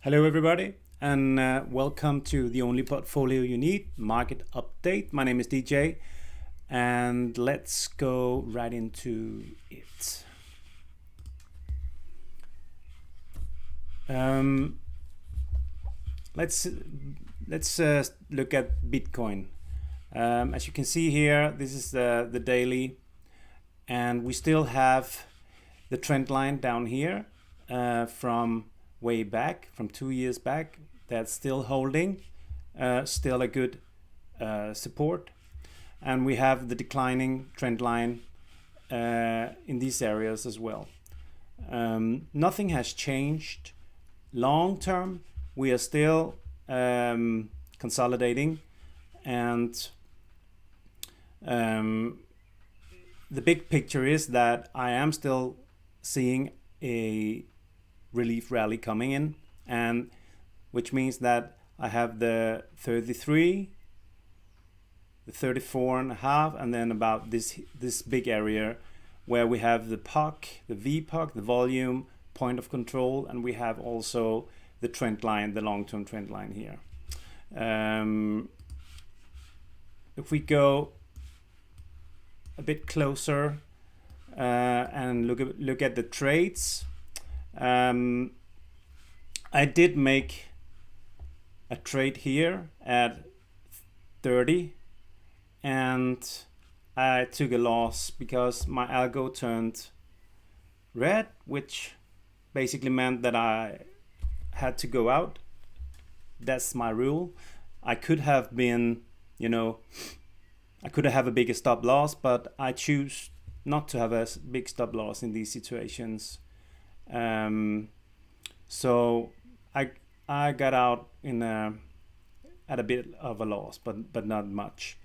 Hello everybody, and welcome to the only portfolio you need, market update. My name is DJ, and let's go right into it. Let's look at Bitcoin. As you can see here, this is the daily, and we still have the trend line down here from way back, from 2 years back. That's still holding, still a good support, and we have the declining trend line in these areas as well. Nothing has changed long term. We are still consolidating, and the big picture is that I am still seeing a relief rally coming in, and which means that I have the 33, the 34.5, and then about this big area where we have the POC, the VPOC, the volume point of control, and we have also the trend line, the long-term trend line here. If we go a bit closer and look at the trades, I did make a trade here at 30, and I took a loss because my algo turned red, which basically meant that I had to go out. That's my rule. I could have been, I could have a bigger stop loss, but I choose not to have a big stop loss in these situations. So I got out in at a bit of a loss, but not much.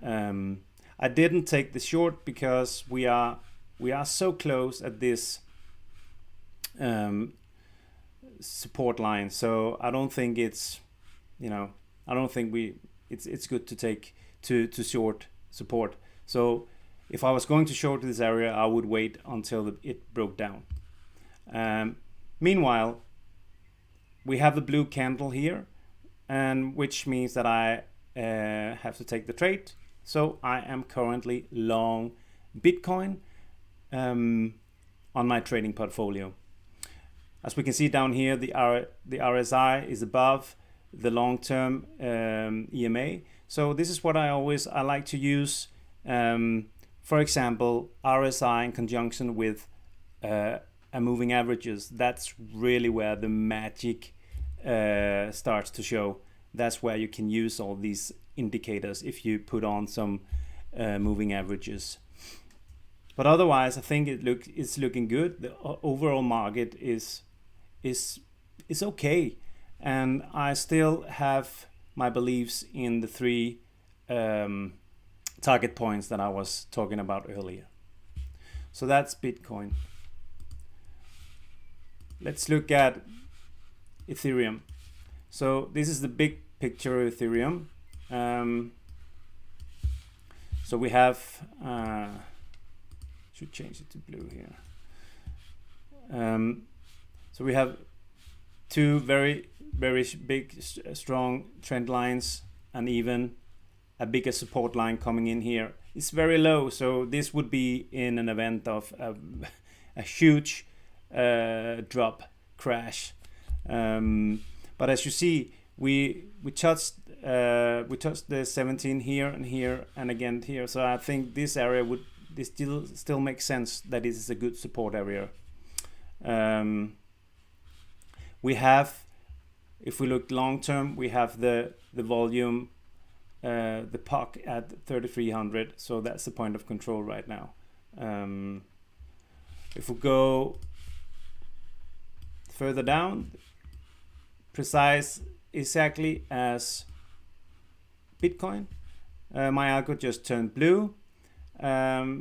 I didn't take the short because we are so close at this support line. So I don't think it's it's good to take to short support. So if I was going to short this area, I would wait until it broke down. Meanwhile, we have the blue candle here, and which means that I have to take the trade. So I am currently long Bitcoin on my trading portfolio. As we can see down here, the RSI is above the long-term EMA. So this is what I like to use. For example, RSI in conjunction with moving averages. That's really where the magic starts to show. That's where you can use all these indicators if you put on some moving averages. But otherwise, I think it's looking good. The overall market is okay, and I still have my beliefs in the three target points that I was talking about earlier. So that's Bitcoin. Let's look at Ethereum. So this is the big picture of Ethereum. So we have, should change it to blue here. So we have two very big, strong trend lines, and even a bigger support line coming in here. It's very low, so this would be in an event of a huge drop crash. But as you see, we touched the 17 here and here and again here. So I think this area still makes sense that it is a good support area. We have, if we look long term, we have the volume, the POC at 3300. So that's the point of control right now. If we go further down, precise exactly as Bitcoin, my algo just turned blue,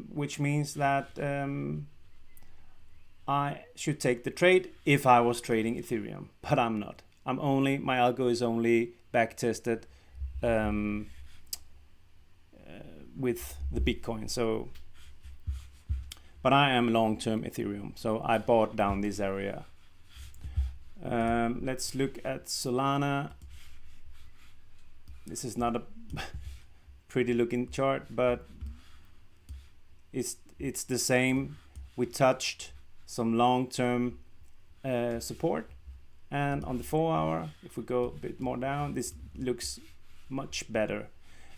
which means that I should take the trade if I was trading Ethereum, but I'm not. My algo is only back tested with the Bitcoin. So, but I am long-term Ethereum, so I bought down this area. Let's look at Solana. This is not a pretty looking chart, but it's the same. We touched some long-term support, and on the 4 hour, if we go a bit more down, this looks much better.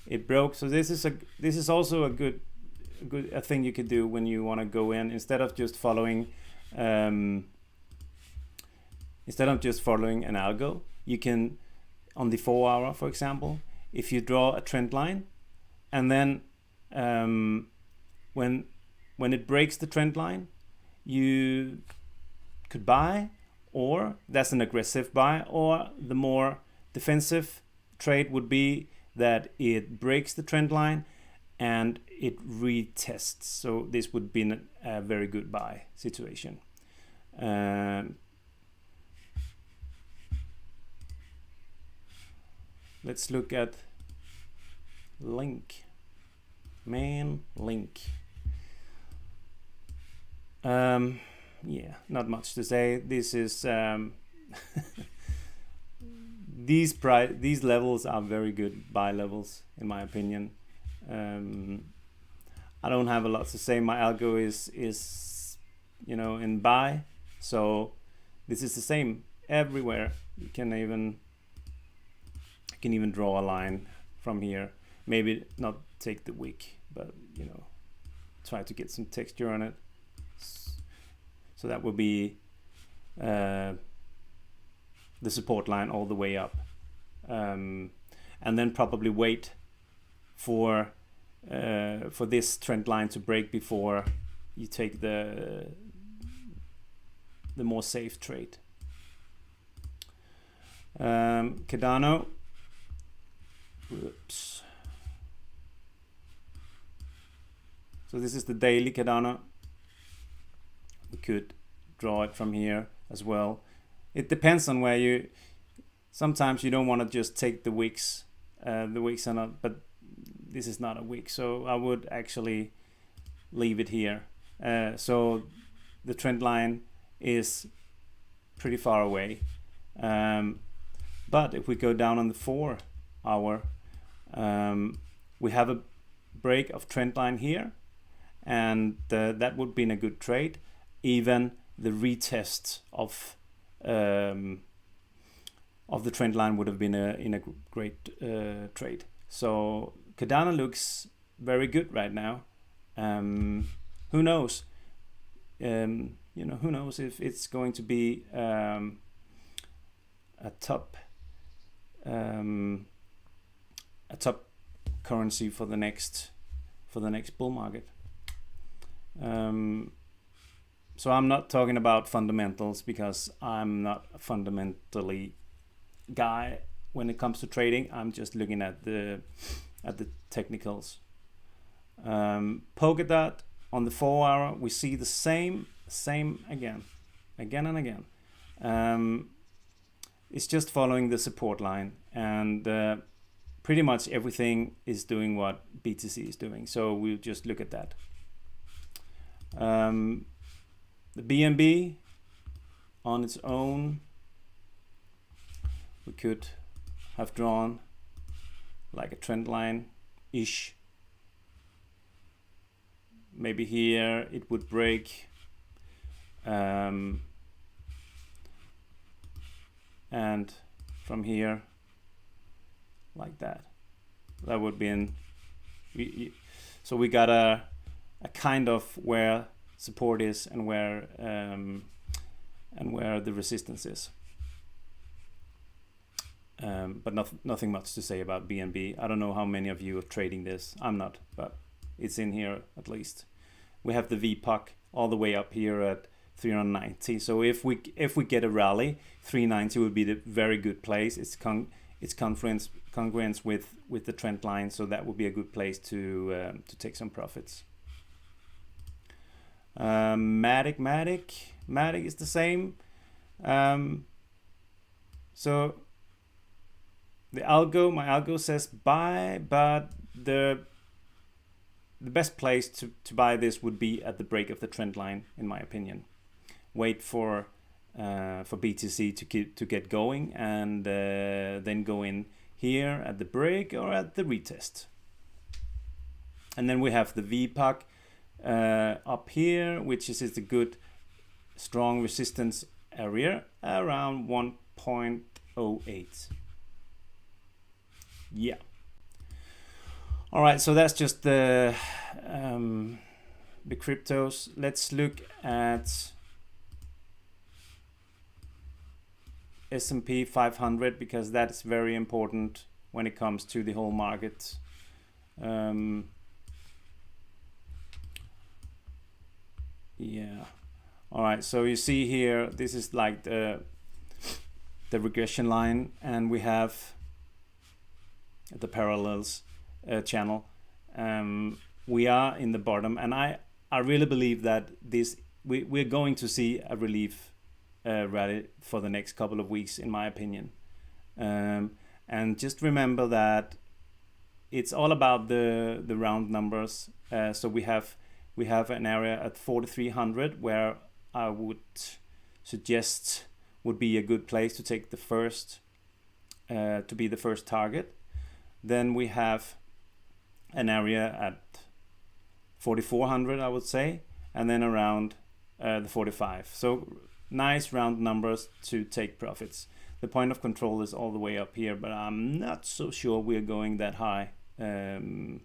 It broke, so this is also a good thing you could do when you want to go in, instead of just following an algo. You can, on the 4 hour, for example, if you draw a trend line, and then when it breaks the trend line, you could buy, or that's an aggressive buy, or the more defensive trade would be that it breaks the trend line and it retests. So this would be a very good buy situation. Let's look at Link. Link. Yeah, not much to say. This is these levels are very good buy levels in my opinion. I don't have a lot to say. My algo is in buy, so this is the same everywhere. You can even draw a line from here. Maybe not take the wick, but try to get some texture on it. So that would be the support line all the way up, and then probably wait for this trend line to break before you take the more safe trade. Cardano. Whoops. So this is the daily Cardano. We could draw it from here as well. It depends on where you. Sometimes you don't want to just take the wicks. The wicks are not, but this is not a wick, so I would actually leave it here. So the trend line is pretty far away. But if we go down on the 4 hour, we have a break of trend line here, and that would be in a good trade. Even the retest of the trend line would have been in a great trade. So Cardano looks very good right now. Who knows? Who knows if it's going to be a top currency for the next bull market. So I'm not talking about fundamentals, because I'm not a fundamentally guy when it comes to trading. I'm just looking at the technicals. Polkadot on the 4 hour, we see the same again and again. It's just following the support line, and pretty much everything is doing what BTC is doing. So we'll just look at that. The BNB on its own, we could have drawn like a trend line ish. Maybe here it would break, and from here like that. That would be in. So we got a kind of where support is and where the resistance is. But nothing much to say about BNB. I don't know how many of you are trading this. I'm not, but it's in here at least. We have the VPOC all the way up here at 390. So if we get a rally, 390 would be the very good place. It's congruence with the trend line, so that would be a good place to take some profits. Matic is the same. So my algo says buy, but the best place to buy this would be at the break of the trend line, in my opinion. Wait for for BTC to get going, and then go in here at the break or at the retest. And then we have the VPAC up here, which is a good strong resistance area around 1.08. Yeah. All right, so that's just the cryptos. Let's look at S&P 500, because that is very important when it comes to the whole market. Yeah. All right, so you see here, this is like the regression line, and we have the parallels channel. We are in the bottom, and I really believe that we're going to see a relief rally for the next couple of weeks, in my opinion. And just remember that it's all about the round numbers. So we have an area at 4,300 where I would suggest would be a good place to take the first to be the first target. Then we have an area at 4,400, I would say, and then around the 45. So nice round numbers to take profits. The point of control is all the way up here, but I'm not so sure we're going that high in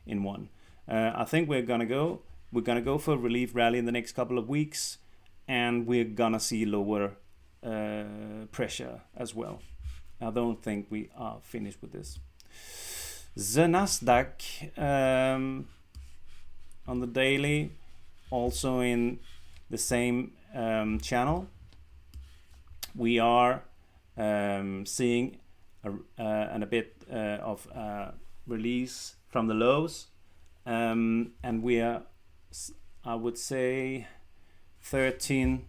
one. I think we're gonna go for a relief rally in the next couple of weeks, and we're gonna see lower pressure as well. I don't think we are finished with this. The Nasdaq on the daily, also in the same channel, we are seeing a bit of release from the lows, and we are, I would say, 13.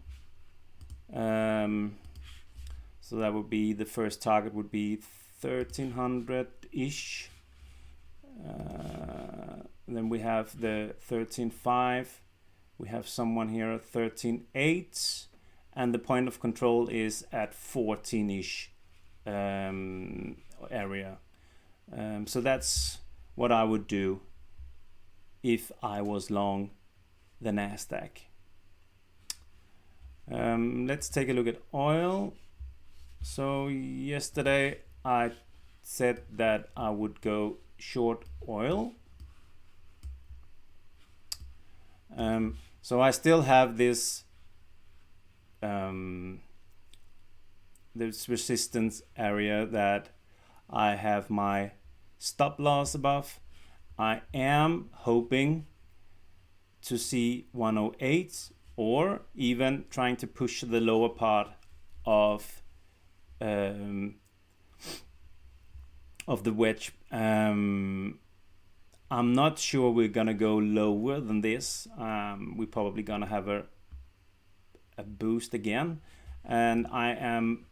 So that would be the first target would be 1,300-ish. Then we have the 13.5. We have someone here at 13.8, and the point of control is at 14-ish area. So that's what I would do if I was long the Nasdaq. Let's take a look at oil. So yesterday I said that I would go short oil. So I still have this resistance area that I have my stop loss above. I am hoping to see 108, or even trying to push the lower part of the wedge. I'm not sure we're gonna go lower than this. We're probably gonna have a boost again, and I am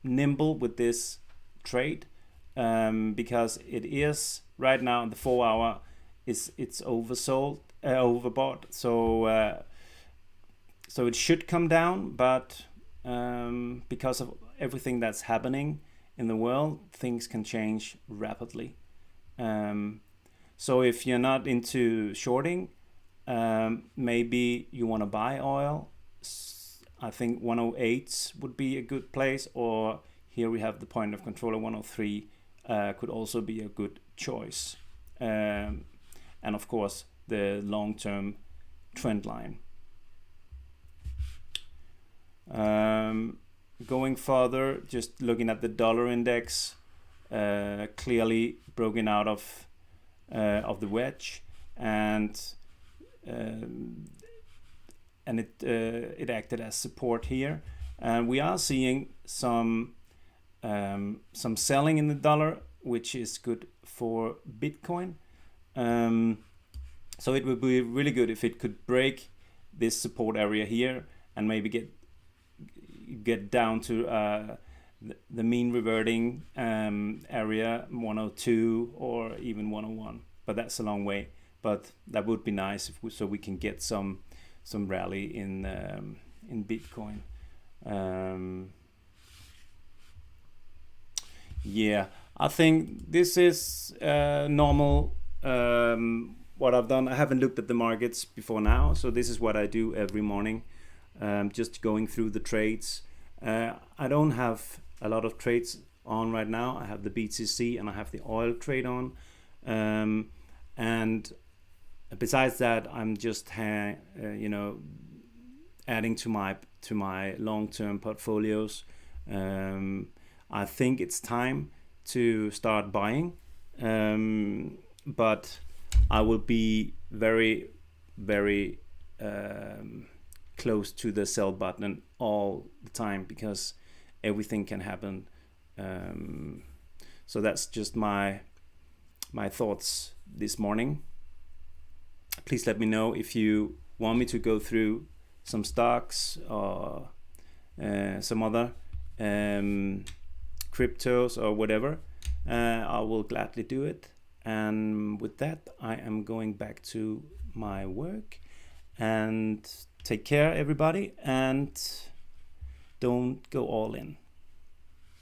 nimble with this trade because it is right now in the 4 hour it's oversold, overbought. So it should come down, but because of everything that's happening in the world, things can change rapidly. So if you're not into shorting, maybe you want to buy oil. I think 108 would be a good place, or here we have the point of control at 103 could also be a good choice. And of course the long-term trend line. Going further, just looking at the dollar index, clearly broken out of the wedge, and it acted as support here, and we are seeing some selling in the dollar, which is good for Bitcoin. So it would be really good if it could break this support area here and maybe get down to the mean reverting area 102 or even 101, but that's a long way. But that would be nice so we can get some rally in Bitcoin. Yeah, I think this is normal. What I've done, I haven't looked at the markets before now, so this is what I do every morning, just going through the trades. I don't have a lot of trades on right now. I have the BTC and I have the oil trade on, and besides that, I'm just you know, adding to my long-term portfolios. I think it's time to start buying, but I will be very, very close to the sell button all the time, because everything can happen. So that's just my thoughts this morning. Please let me know if you want me to go through some stocks or some other cryptos or whatever. I will gladly do it. And with that, I am going back to my work. And take care, everybody, and don't go all in.